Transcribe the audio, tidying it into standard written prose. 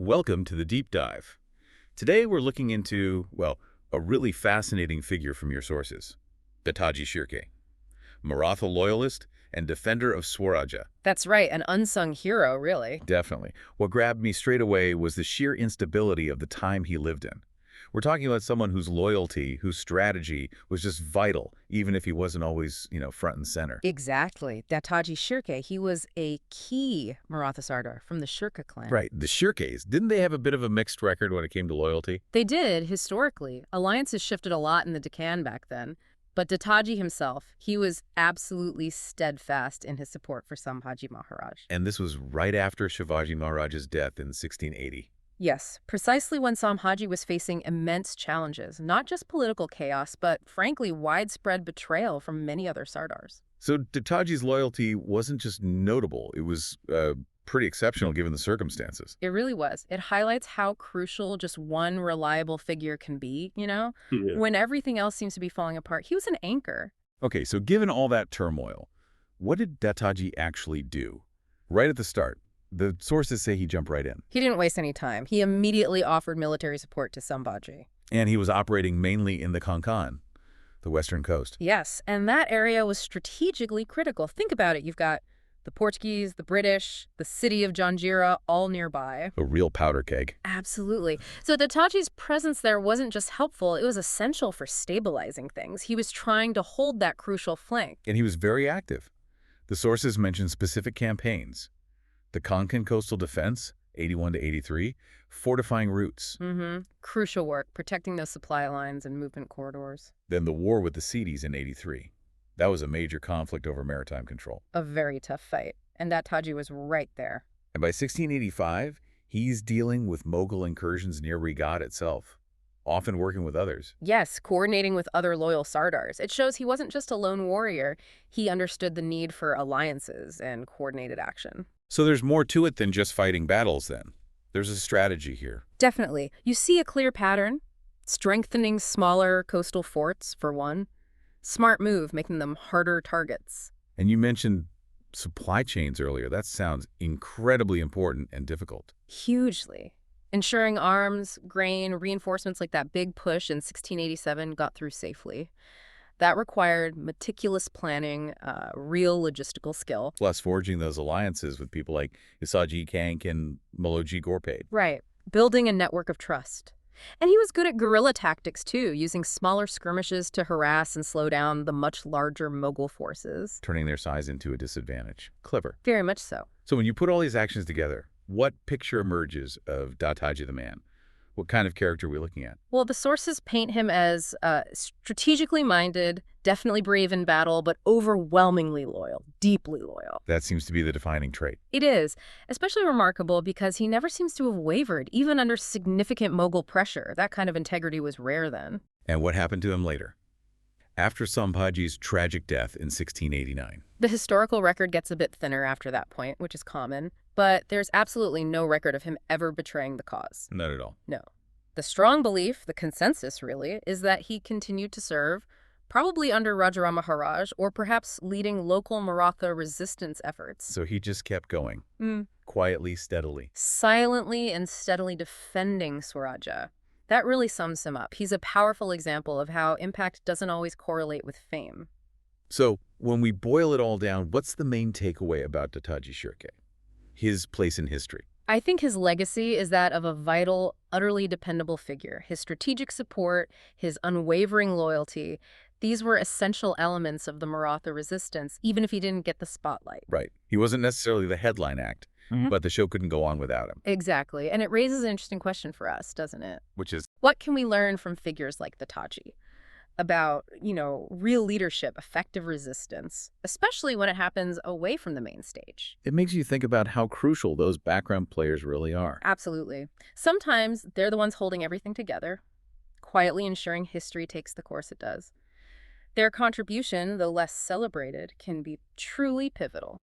Welcome to the Deep Dive. Today we're looking into, well, a really fascinating figure from your sources, Dattaji Shirke, Maratha loyalist and defender of Swarajya. That's right, an unsung hero, really. Definitely. What grabbed me straight away was the sheer instability of the time he lived in. We're talking about someone whose loyalty, whose strategy was just vital, even if he wasn't always, front and center. Exactly. Dattaji Shirke, he was a key Maratha Sardar from the Shirke clan. Right. The Shirkes, didn't they have a bit of a mixed record when it came to loyalty? They did, historically. Alliances shifted a lot in the Deccan back then. But Dattaji himself, he was absolutely steadfast in his support for Sambhaji Maharaj. And this was right after Shivaji Maharaj's death in 1680. Yes, precisely when Sambhaji was facing immense challenges, not just political chaos, but frankly widespread betrayal from many other Sardars. So Dattaji's loyalty wasn't just notable, it was pretty exceptional given the circumstances. It really was. It highlights how crucial just one reliable figure can be, Yeah. When everything else seems to be falling apart. He was an anchor. Okay, so given all that turmoil, what did Dattaji actually do? Right at the start, the sources say he jumped right in. He didn't waste any time. He immediately offered military support to Sambhaji. And he was operating mainly in the Konkan, the western coast. Yes, and that area was strategically critical. Think about it. You've got the Portuguese, the British, the city of Janjira, all nearby. A real powder keg. Absolutely. So Dattaji's presence there wasn't just helpful, it was essential for stabilizing things. He was trying to hold that crucial flank. And he was very active. The sources mention specific campaigns. The Konkan coastal defense, 81 to 83, fortifying routes. Crucial work, protecting those supply lines and movement corridors. Then the war with the Siddis in 83. That was a major conflict over maritime control. A very tough fight, and Dattaji was right there. And by 1685, he's dealing with Mughal incursions near Raigad itself, often working with others. Yes, coordinating with other loyal Sardars. It shows he wasn't just a lone warrior. He understood the need for alliances and coordinated action. So there's more to it than just fighting battles then. There's a strategy here. Definitely. You see a clear pattern. Strengthening smaller coastal forts, for one. Smart move, making them harder targets. And you mentioned supply chains earlier. That sounds incredibly important and difficult. Hugely. Ensuring arms, grain, reinforcements like that big push in 1687 got through safely. That required meticulous planning, real logistical skill. Plus forging those alliances with people like Shivaji Kank and Maloji Gorpade. Right. Building a network of trust. And he was good at guerrilla tactics, too, using smaller skirmishes to harass and slow down the much larger Mughal forces. Turning their size into a disadvantage. Clever. Very much so. So when you put all these actions together, what picture emerges of Dattaji the man? What kind of character are we looking at? Well, the sources paint him as strategically minded, definitely brave in battle, but overwhelmingly loyal, deeply loyal. That seems to be the defining trait. It is, especially remarkable because he never seems to have wavered, even under significant Mughal pressure. That kind of integrity was rare then. And what happened to him later? After Sambhaji's tragic death in 1689. The historical record gets a bit thinner after that point, which is common, but there's absolutely no record of him ever betraying the cause. Not at all. No. The strong belief, the consensus really, is that he continued to serve, probably under Rajaram Maharaj, or perhaps leading local Maratha resistance efforts. So he just kept going, quietly, steadily. Silently and steadily defending Swarajya. That really sums him up. He's a powerful example of how impact doesn't always correlate with fame. So when we boil it all down, what's the main takeaway about Dattaji Shirke? His place in history. I think his legacy is that of a vital, utterly dependable figure. His strategic support, his unwavering loyalty, these were essential elements of the Maratha resistance, even if he didn't get the spotlight. Right. He wasn't necessarily the headline act, but the show couldn't go on without him. Exactly. And it raises an interesting question for us, doesn't it? Which is, what can we learn from figures like Dattaji about, real leadership, effective resistance, especially when it happens away from the main stage? it makes you think about how crucial those background players really are. Absolutely. Sometimes they're the ones holding everything together, quietly ensuring history takes the course it does. Their contribution, though less celebrated, can be truly pivotal.